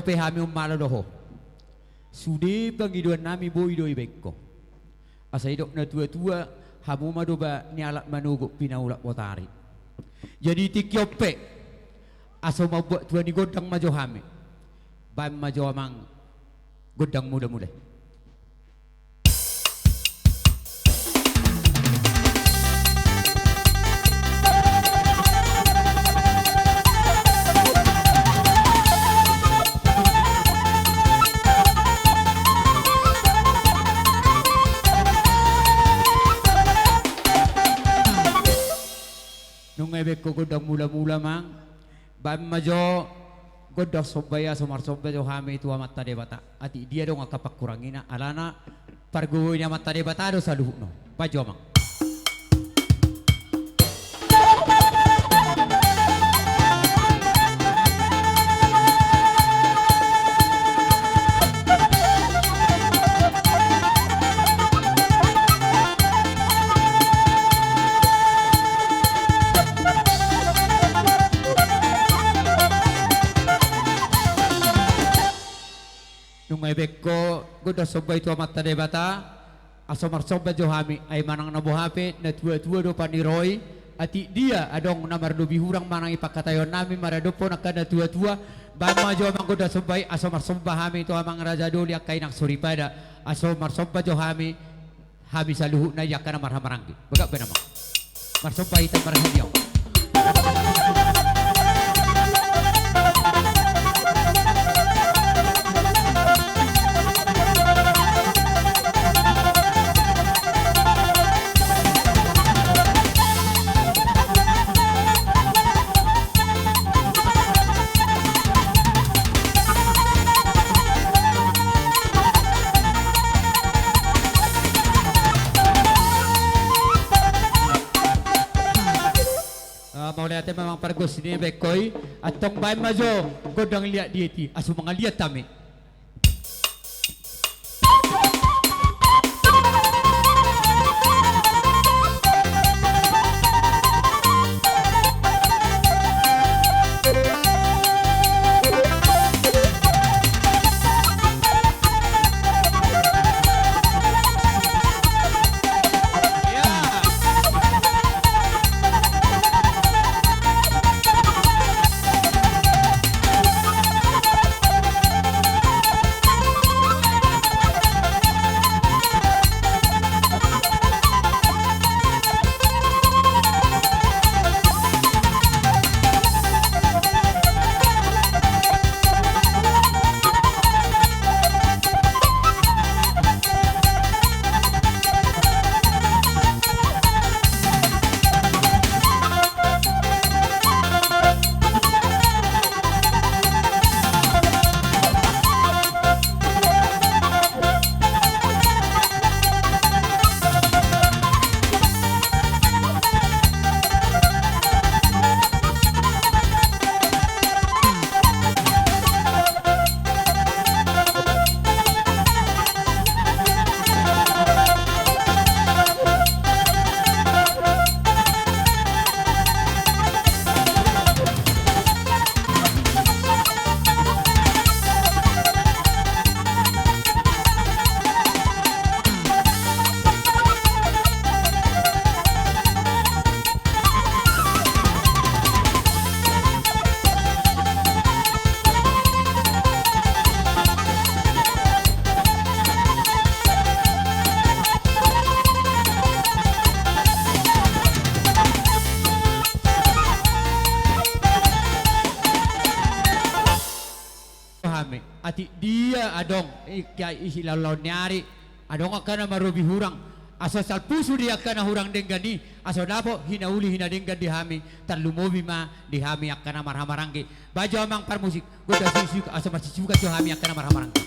lope hami umaladoho. Sude pangiduan nami boidoi bekko. Asa idok na tua-tua hamu madoba ni alat manuguk pinaulak watari. Jadi tikyope asa mabuat tuan ni godang majo hami. Bam majo amang godang muda-muda. Nungebek ko godang mula-mula mang bam majo godang sobaya somar sobaya hami itu amat tade bata ati dia dong akapak kurangina alana pargo nya amat tade bata do saluhno bajo mang Beko goda sobay tu amat tade bata asomar sobay jo hami ay manang nabuhape na tua-tua do paniroy ati dia adong namar do bihurang manang ipakatayon nami maradopo nakada tua-tua bama jo amang goda sobay asomar sobay hami tu amang raja doli akay nang suripada asomar sobay jo hami saluhu na yakana marhamaranggi baga ba namang mar sobay itan marhadiyaw. Ate memang pergos ini bekoi atong bay majo godang liat dieti asu mga liat tami. Ati dia adong kaya ihilaw nyari adong akan marubi hurang aso salpusu dia akan hurang denggani aso dapo hinauli hinadenggan di hami talumobi ma di hami akan marhamaranggi bajo amang parmusik goda sisuk aso masisuka jo hami akan marhamaranggi.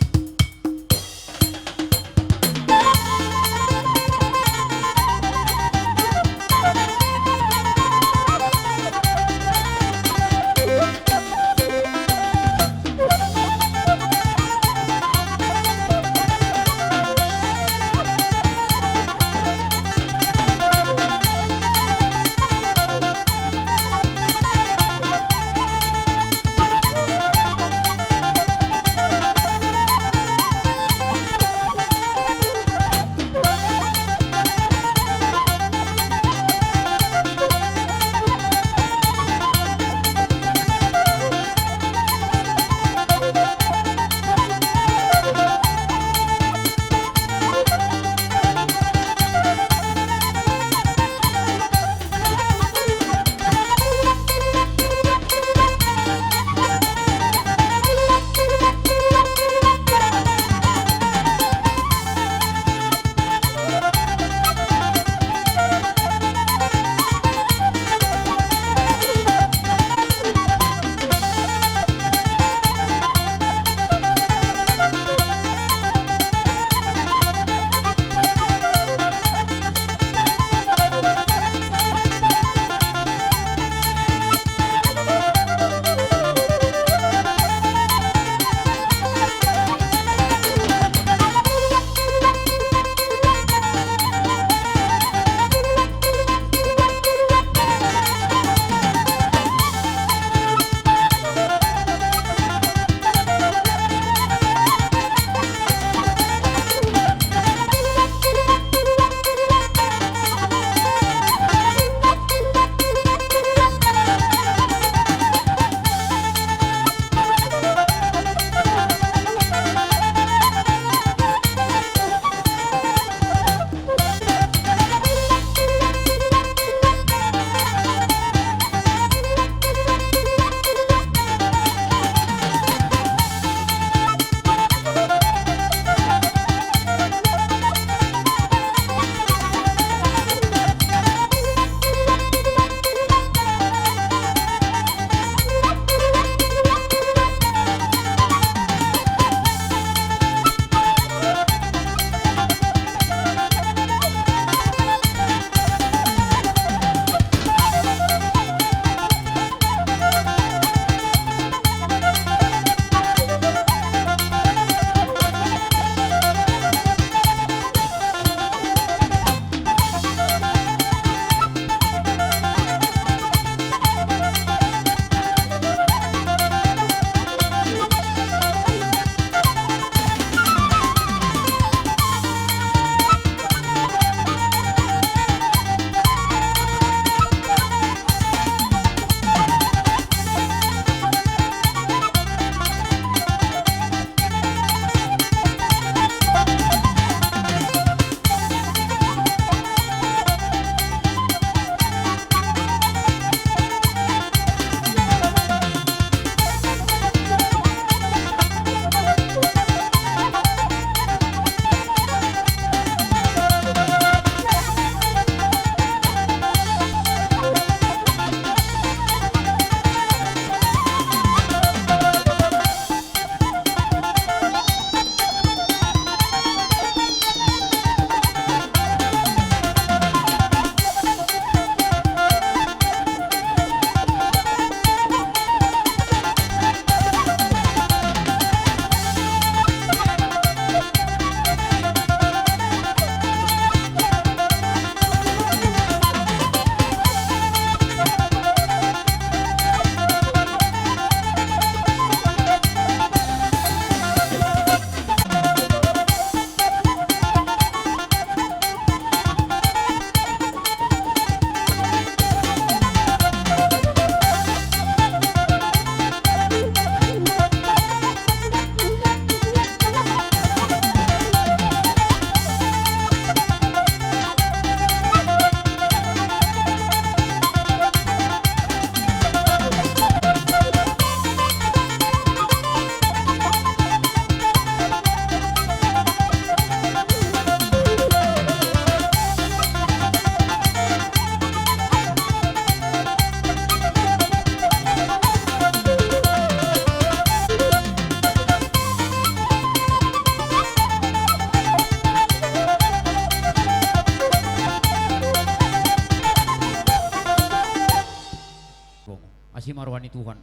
pani Tuhan.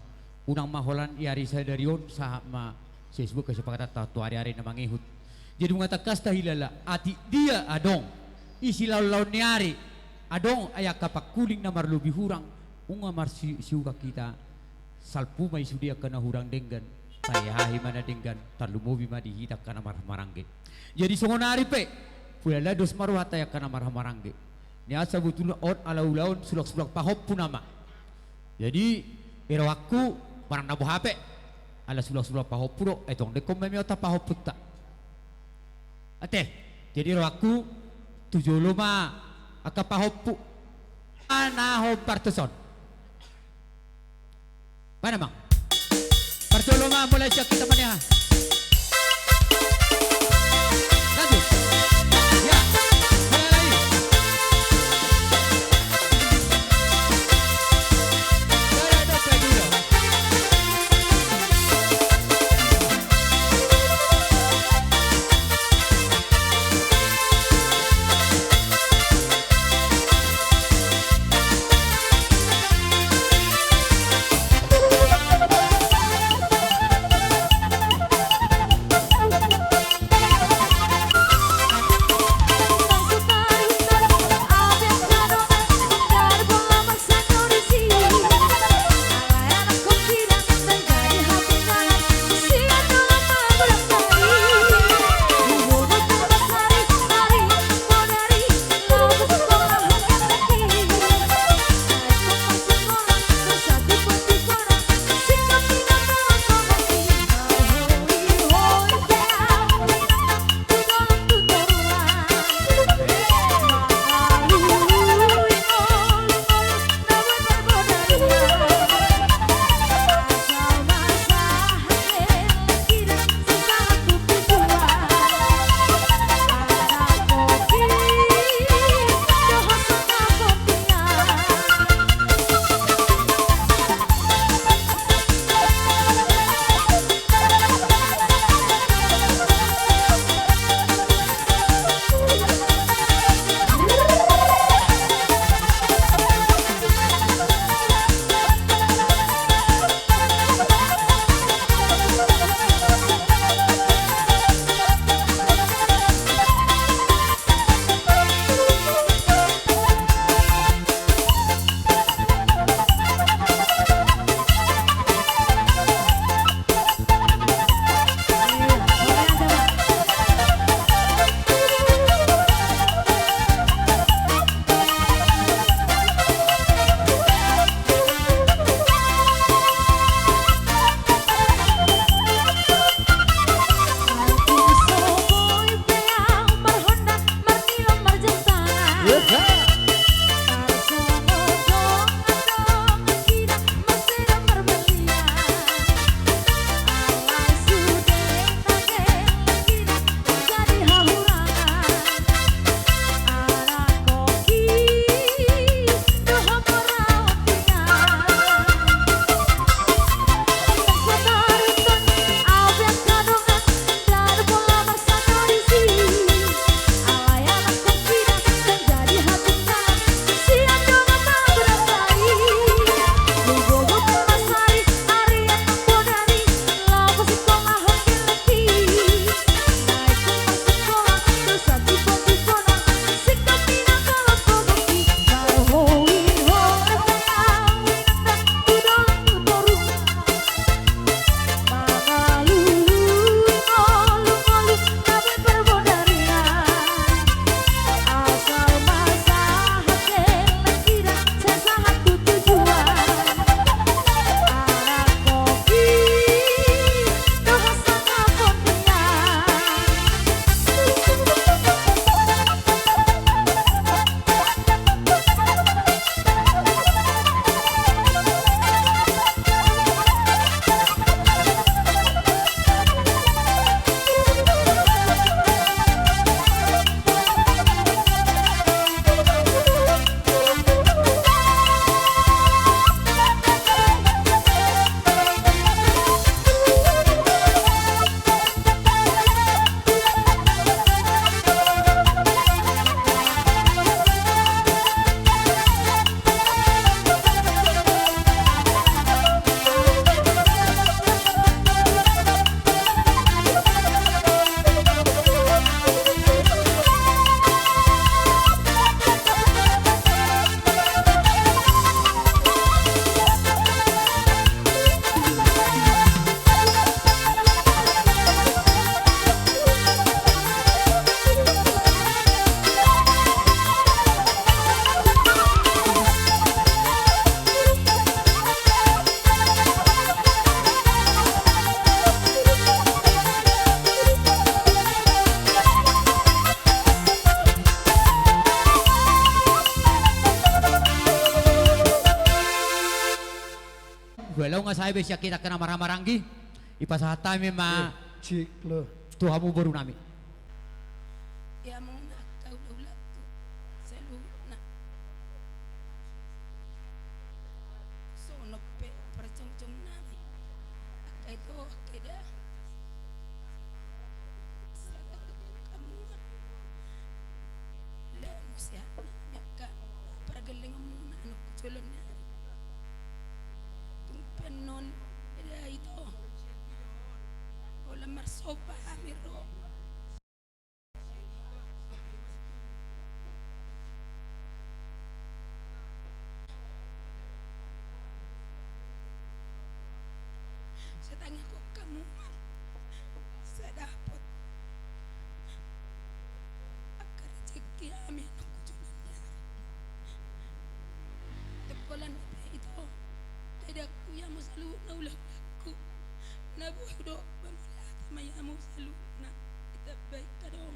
Unang maholan iari saya dari on sama Facebook kesepakatan tahu hari-hari na mangihut. Jadi mengatakan hilala ati dia adong isi law ni ari adong ayak kapak kuling na marlubi hurang unga marsiuka kita salpu may sudia kana hurang denggan tayahi mana denggan talumubi madihita kana marangge. Jadi songonari pe pula dos maruhata ya kana marangge. Ni asa betul on alaulaun sulak-sulak pahop punama. Jadi irawaku marang nabu hape ala sulak-sulak pahop puro etong dekom memiota pahop putta. Ate, jadi irawaku tujuluma aka pahop pu anaho parteson. Mana mang? Partoloma mulai siya kita maniha. Lanjut. Ya, mulai lagi. Ada dulu. saya besya kita kena marah-maranggi. Ipasahata ma Cik lo. Tuhamu baru nami. Ya mau nak kau daulat tu selalu nak sonok pe percong-cong nami akai tu akai dah kamu le musia maka pergeling mu anu culun tumpen non ida itu ola marsopa amiro tanya kok kamu saya dapat akar rezeki amin aku junanya tepolan itu tidak ku yang selalu naulah aku nabu hidup bermulia mayamu selalu nak kita baik kadang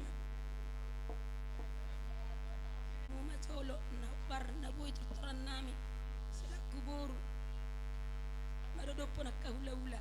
mau macolo nabar nabu itu teran nami selaku boru marodo pun nak kahula-hula.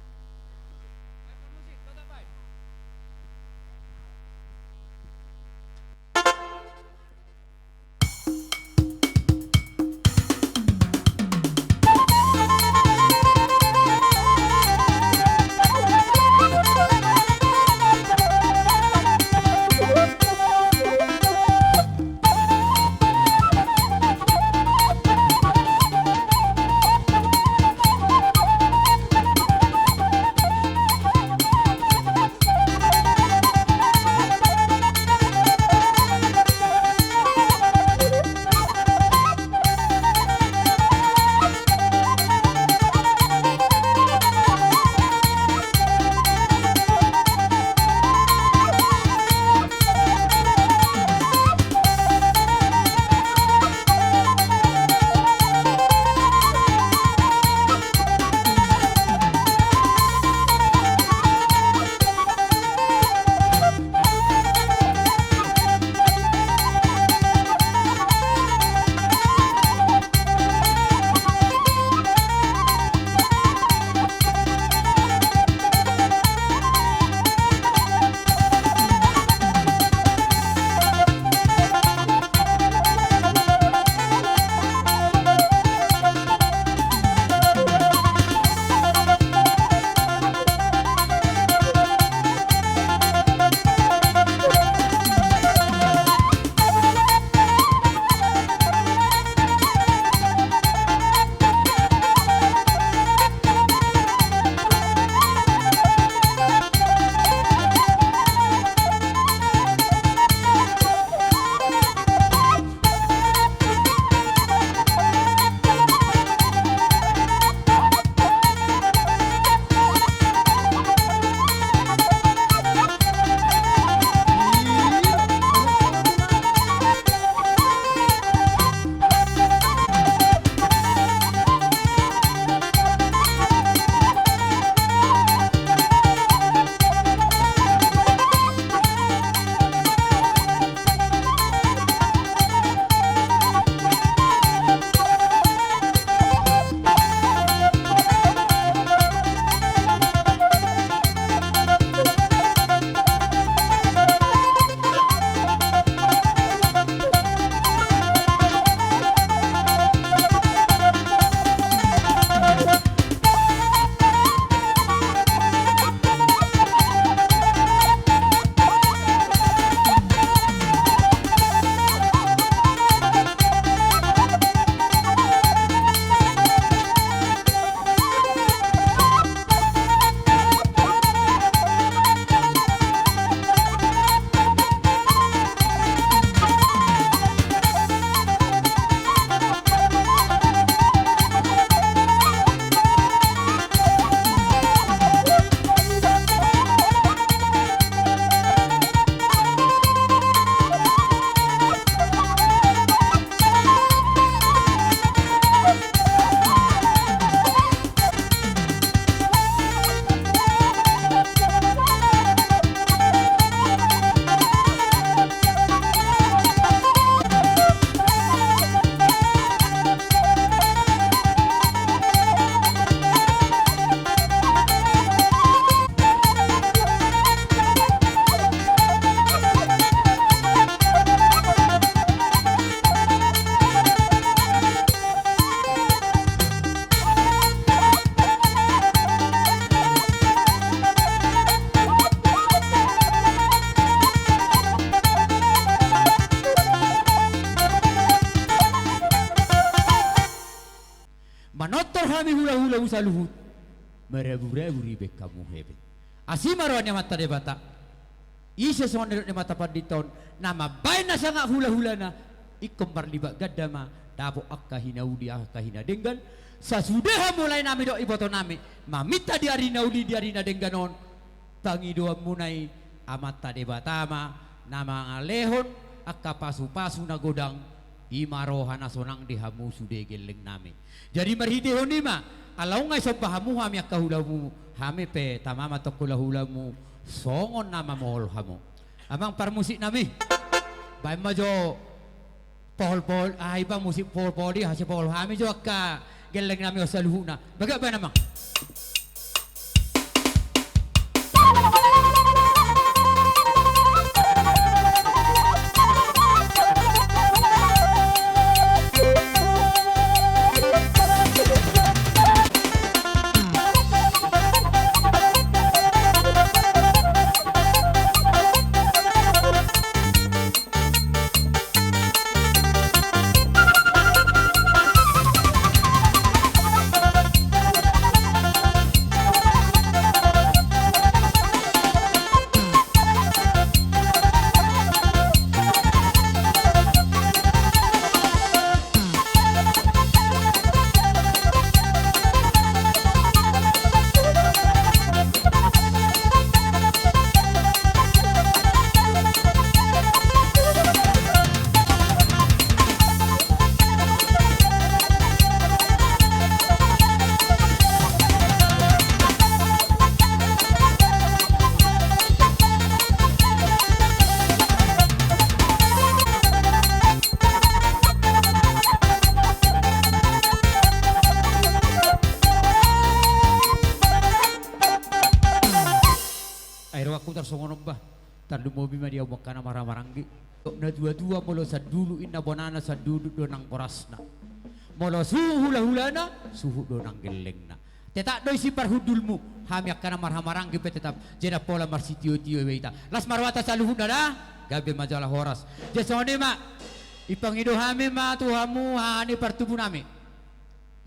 kamu saluhut merabu-rabu ribek kamu hebe asimaronya mata debata isa sonderot ni mata panditon nama bain na sanga hula-hulana ikom parliba gadama dapo akkahina udi akkahina denggan sasudah mulai nami do iboto nami mamita di arina udi di arina dengganon tangidoa munai amata debatama nama ngalehon akka pasu-pasu na godang imaroha na sonang dihamu sude geleng nami jadi marhidehon nima alaw ngay sobahamu hami akka hulamu hami pe tamama tokkula hulamu songon nama mohol hamu amang parmusik nami bay majo pohol-pohol ay ba musik pohol-pohol di hasi pohol hami jo akka geleng nami osaluhuna baga ba namang mobi ma dia wakana marang-maranggi na dua-dua molo sadulu inna bonana sadudu donang korasna molo suhu hula-hulana suhu donang gelengna tetak doi si parhudulmu hami akana marang-maranggi pe tetap jena pola marsitio-tio weita las marwata saluhuna dah gabe majalah horas jesone ma ipangido hami ma tuhamu hani partubu nami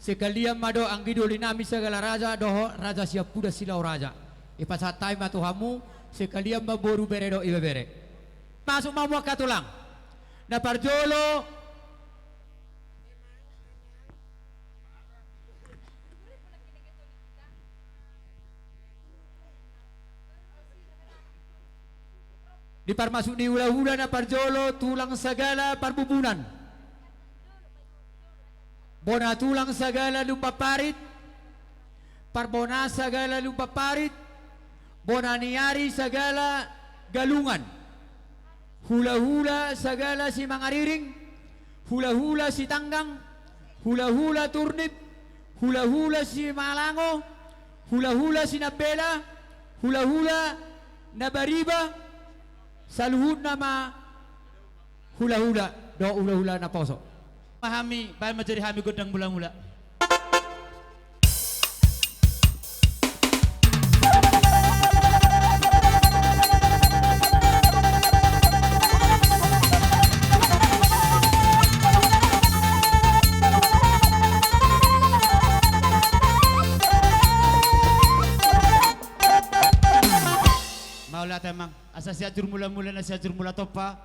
sekalian mado anggidoli nami segala raja doho raja siap kuda silau raja ipasatai ma tuhamu sekalian maboru bere do ibe bere masuk mau katulang na parjolo di parmasuk di hula-hula na parjolo tulang segala parbubunan bona tulang segala lupa parit parbona segala lupa parit bonaniari segala galungan hula-hula segala si mangariring hula-hula si tanggang hula-hula turnip hula-hula si malango hula-hula si nabela hula-hula nabariba saluhud nama hula-hula do hula-hula na poso Mahami, bayan menjadi hami godang mula-mula. Maulah temang, asa siajur mula-mula na siajur mula topa,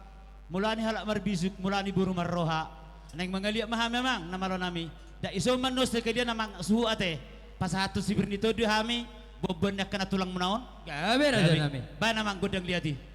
mula ni halak marbisuk, mula ni buru marroha. Neng mangaliak maham memang nama lo nami. Da iso manos dia namang suhu ate. Pas satu sibir nito di hami, bobon nak kena tulang menaon. Gabe aja nami. Ba namang godang liati.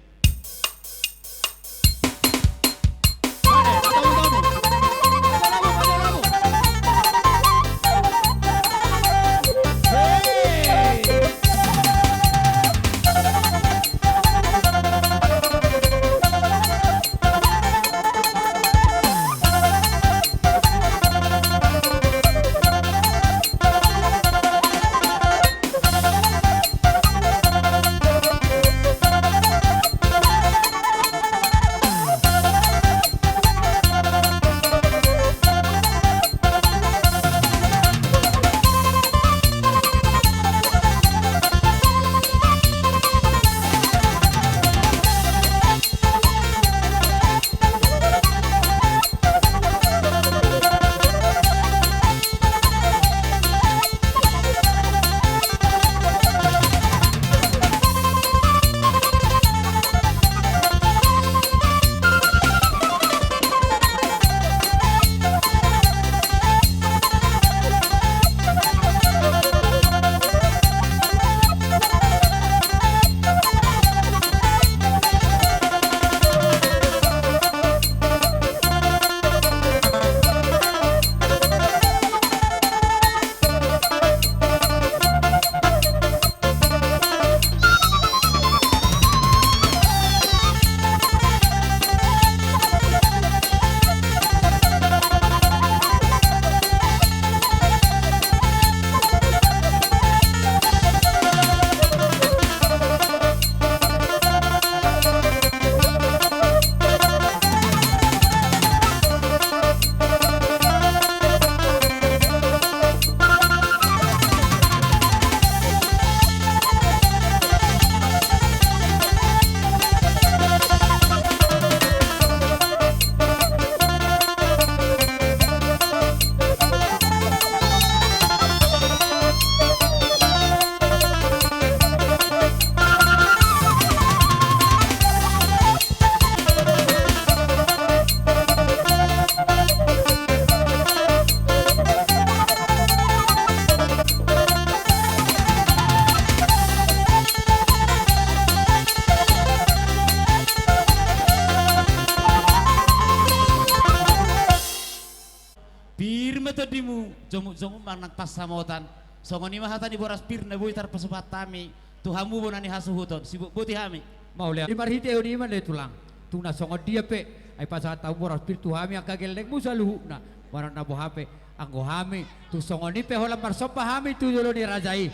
jomu mang nang pasamotan. Songon ni mahatan ibu raspir na buitar pasupat tami. Tuhamu bonani hasuhuton sibuk buti hami. Mau lihat. Di marhite uni man le tulang. Tuna songon dia pe. Ay pasat tahu boras pirtu hami akagel nek musa luhu na. Warang na bohape. Anggo hami. Tu songon ni pe holam marsopa hami tu dulu ni rajai.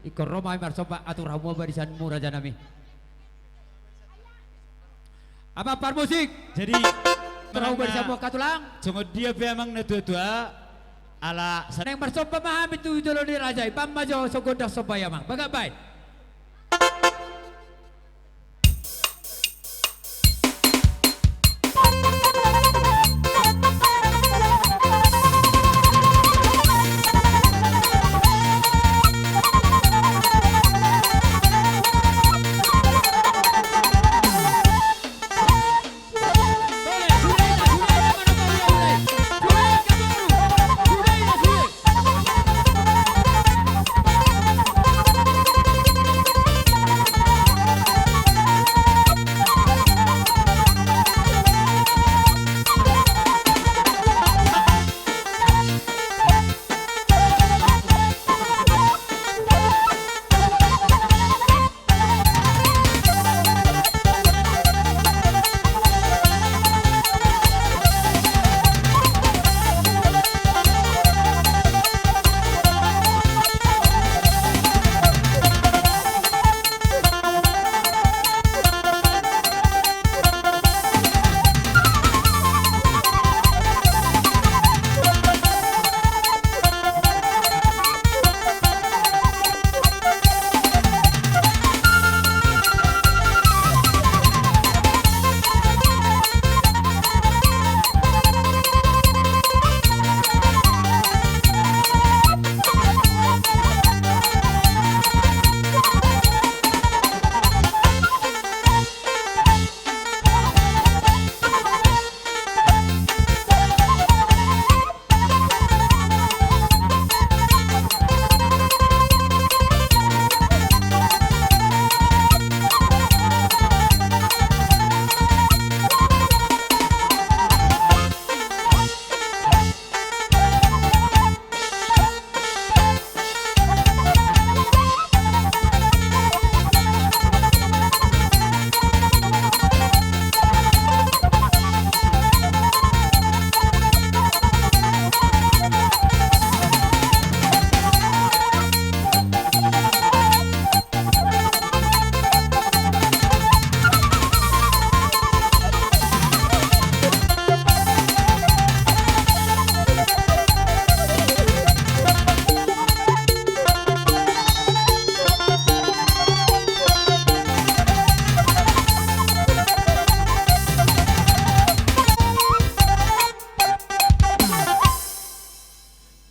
Ikor Roma marsopa atur hamu barisan mu raja nami. Apa par musik? Jadi Terau barisan mu katulang. songon dia pe amang na tua ala Neng marsopa mahami tu dulu ni rajai. Pamajo sogodak sobaya mang. Bagabay.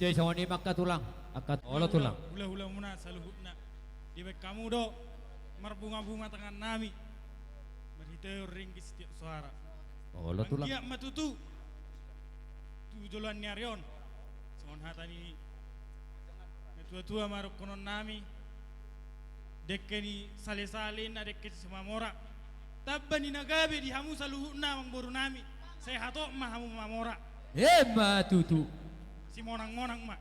Jadi sama ni maka tulang, akad olo tulang. Hula-hula muna saluhutna. Dibek kamu do marbunga-bunga tangan nami. Berhiteo ringgi setiap suara. Olo tulang. Dia matutu. Tujulan nyarion. Songon hatani. Tua-tua maruk konon nami. Dekkeni sale-sale na dekke semamora. Tabba ni nagabe di hamu saluhutna mang boru nami. Saya hato mah hamu mamora. Tutu. Si monang-monang mah.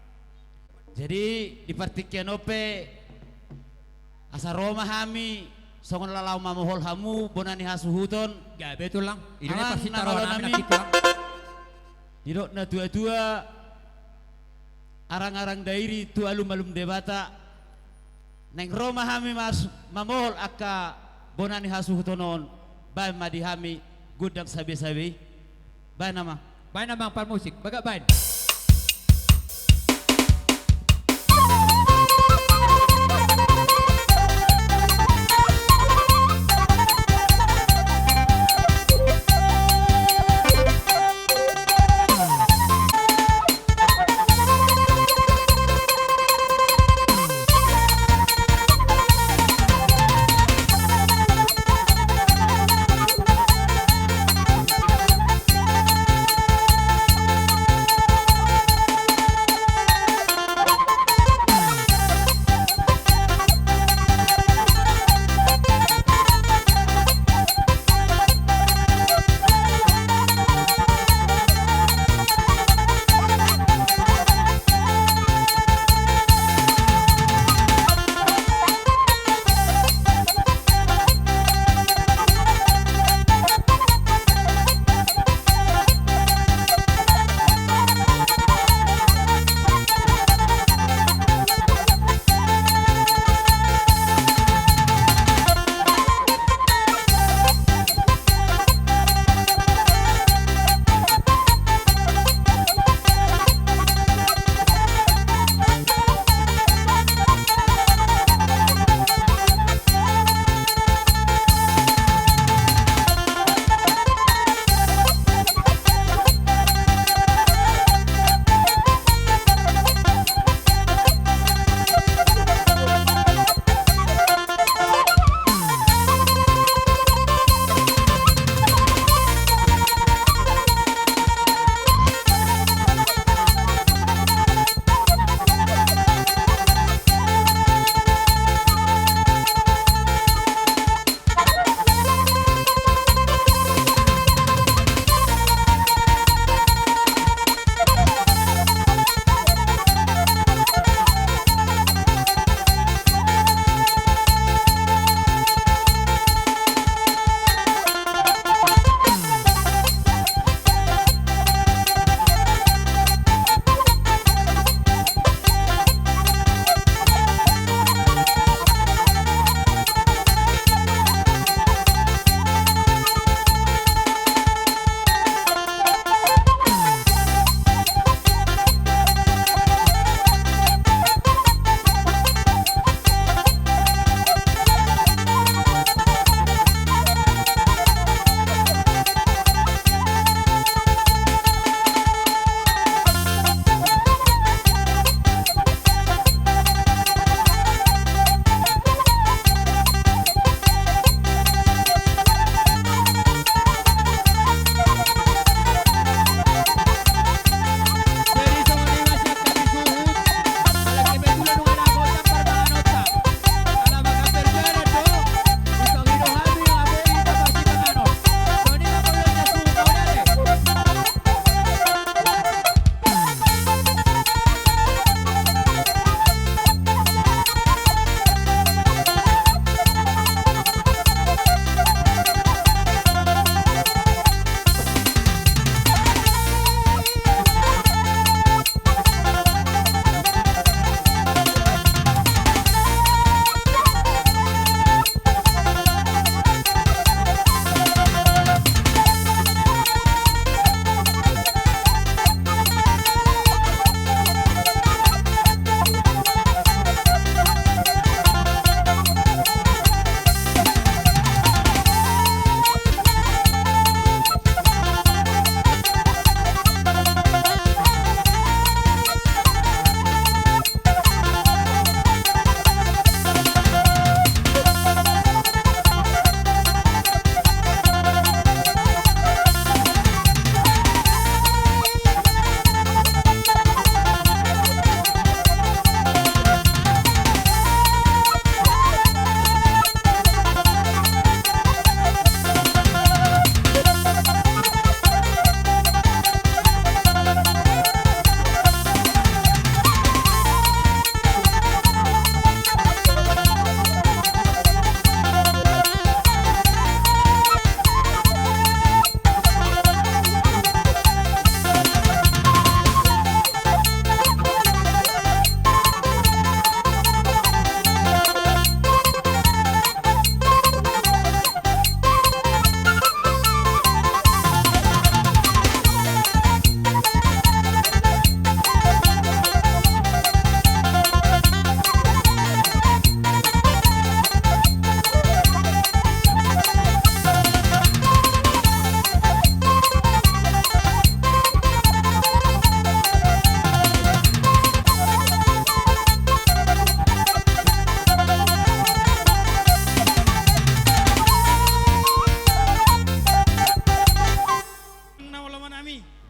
Jadi di partikian ope asa Roma hami songon lalau mamohol hamu bonani hasuhuton Gabe tulang. Ini Aman, pasti nama taruh lo nami nami. nak tulang. didok na dua-dua arang-arang dairi tu alum-alum debata neng Roma hami mas mamohol akka bonani hasuhutonon bay madi hami gudak sabi-sabi bay nama Bain namang par musik, baga bain.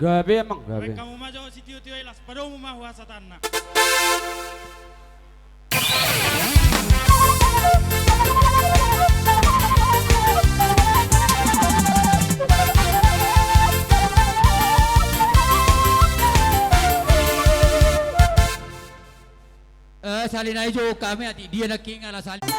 Gabi emang Baik gabi. kamu mah jauh si tio-tio ilas, pada umum mah huasa tanah. Salin aja kami ati dia nak kingal salin.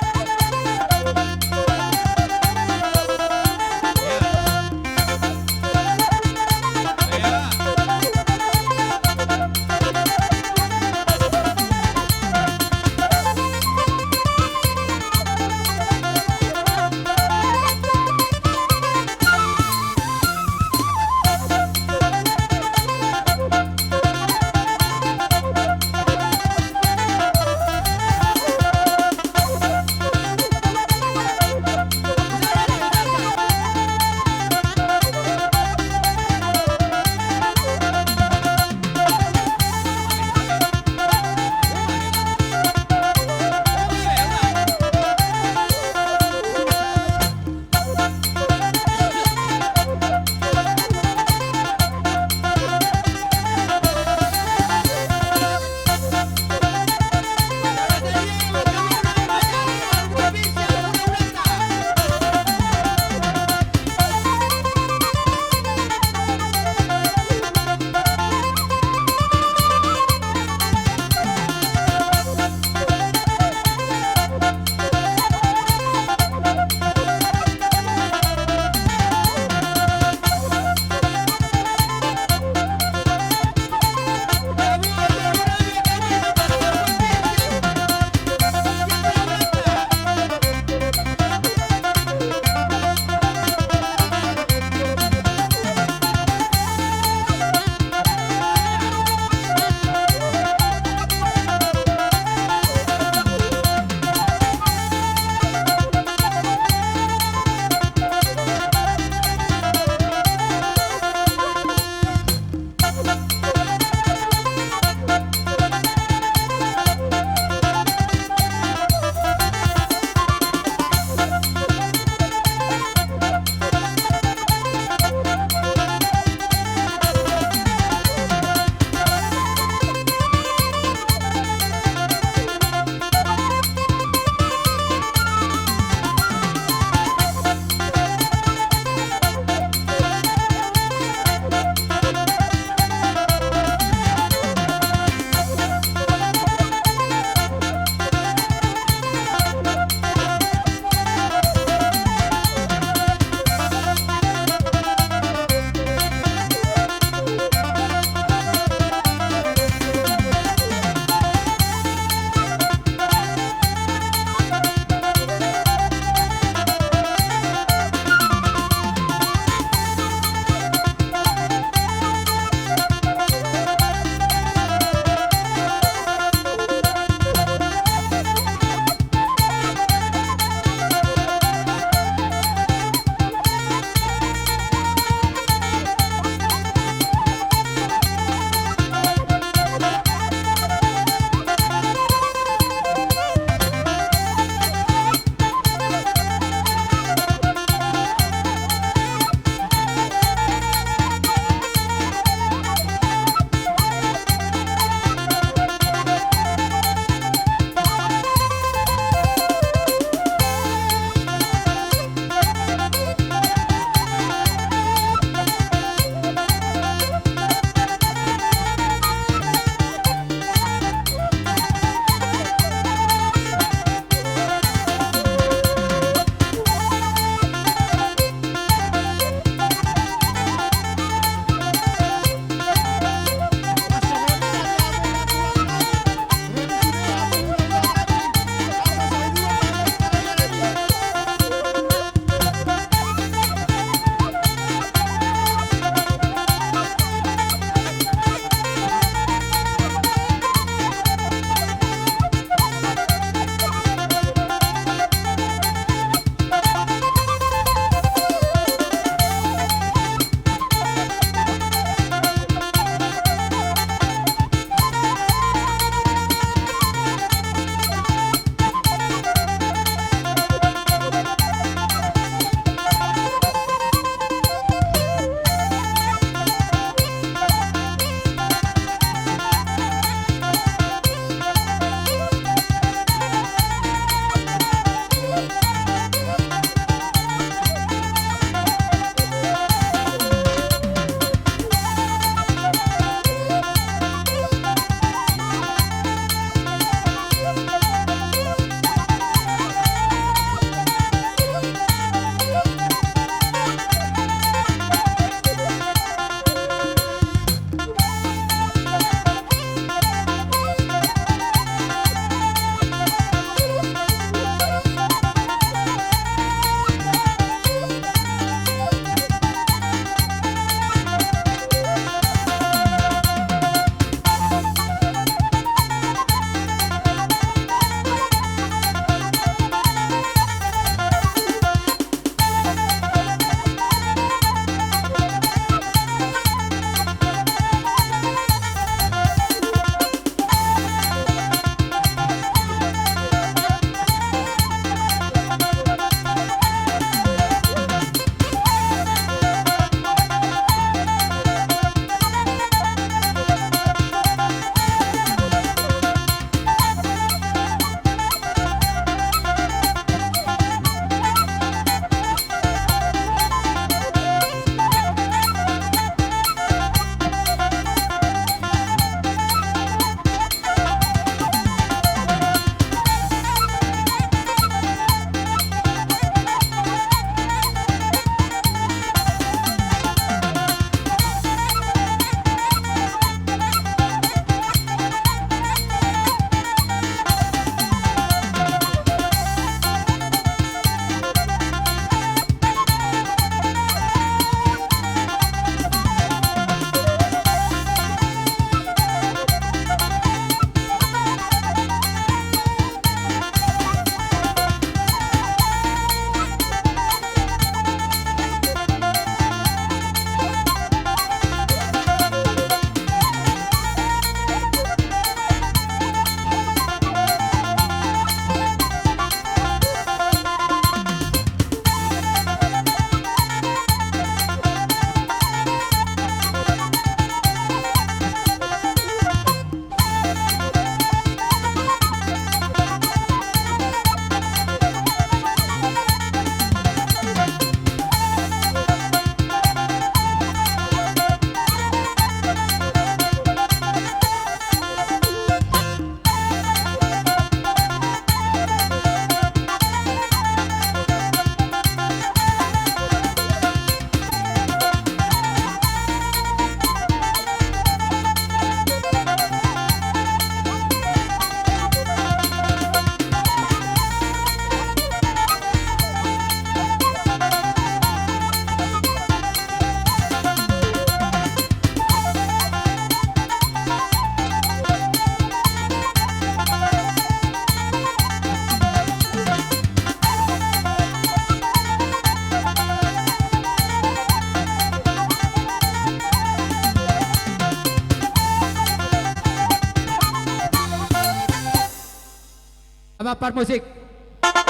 Pemapar musik.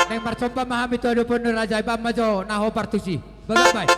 Neng marsomba mahami tu ada pun raja ibam majo naho partusi. Bagaimana?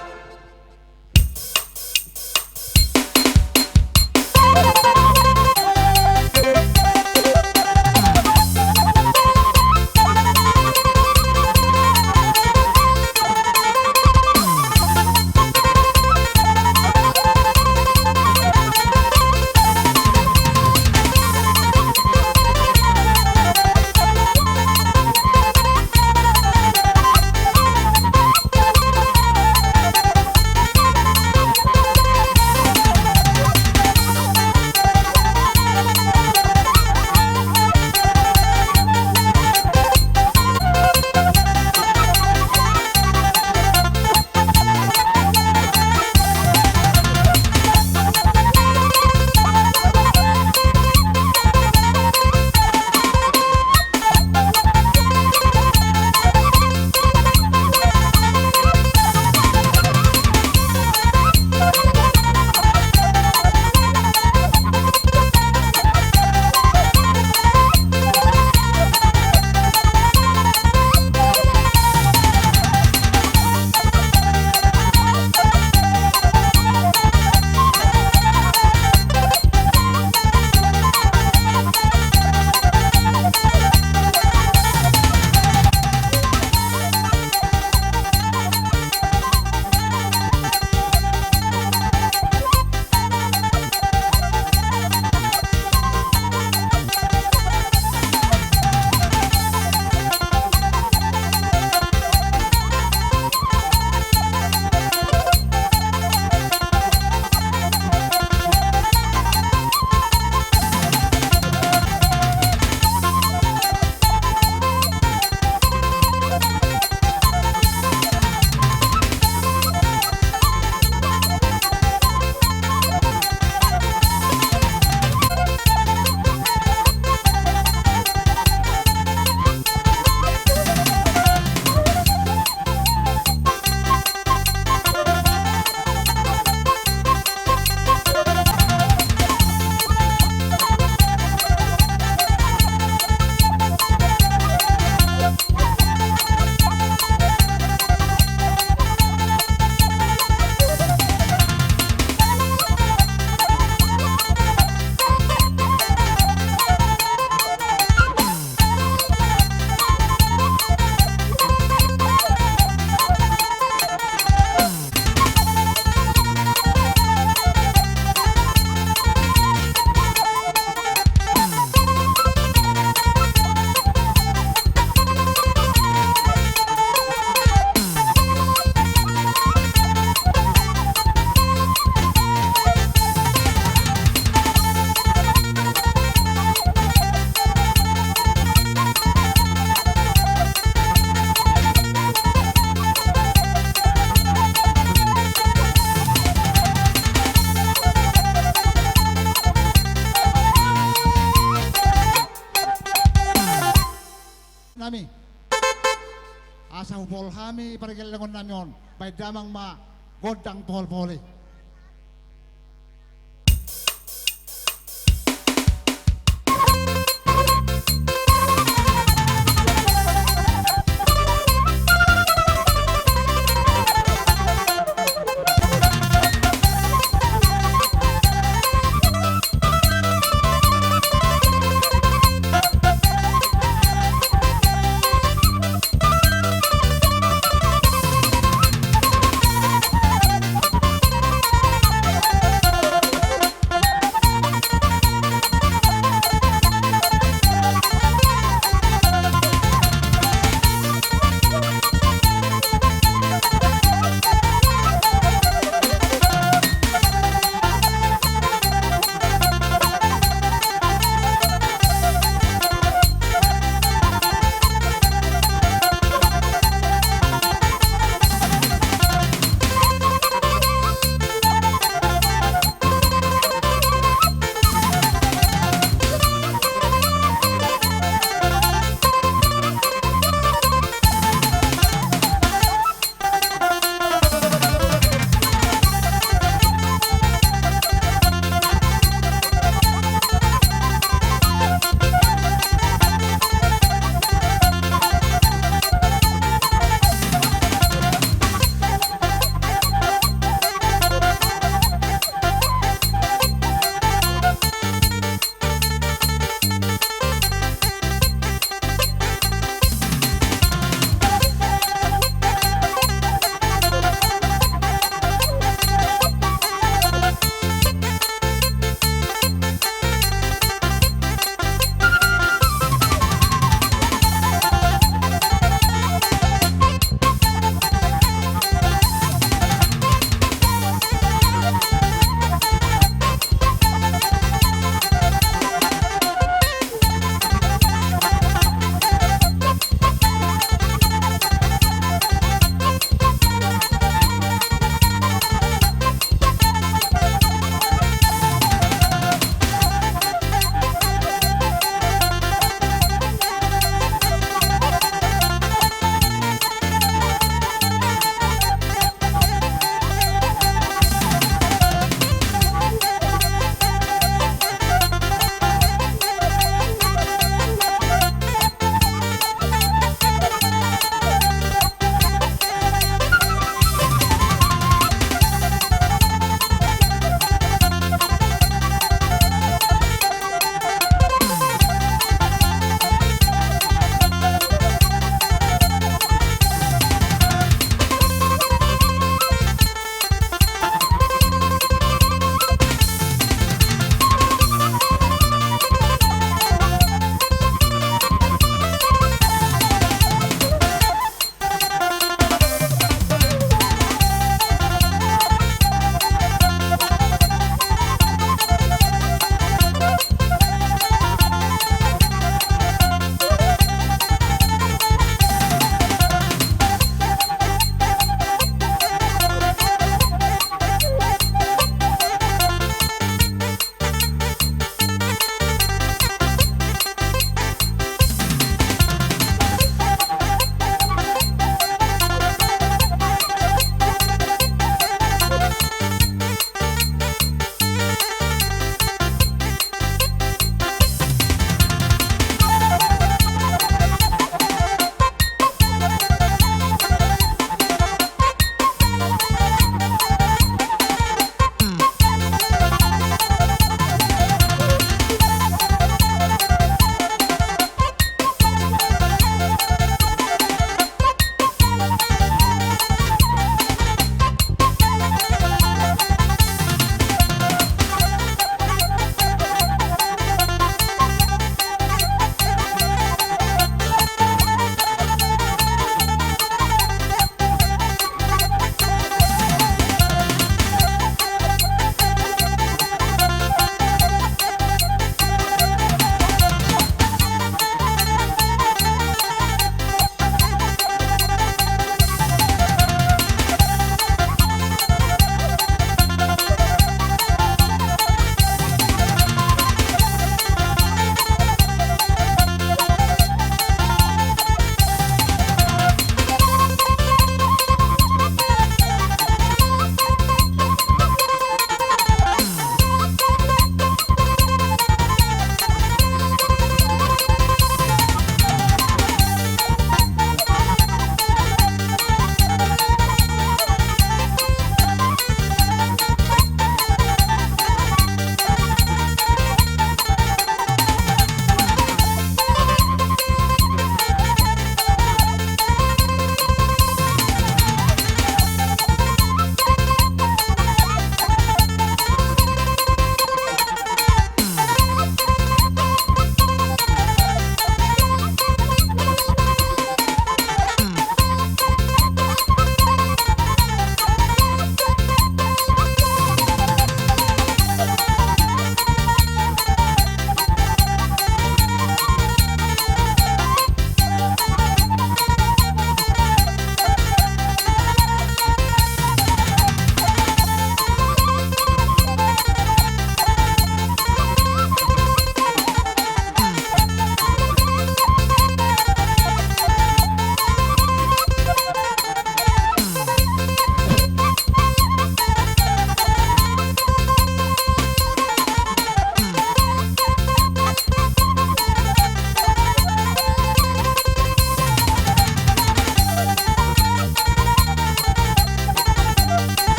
Nami asa hupol hami parigelangon namyon bay damang ma godang pohol poholi.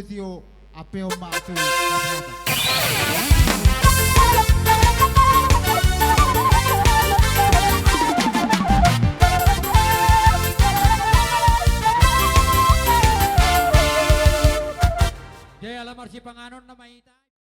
tio apeo matu kasata. Jaya alamar si panganon na maita.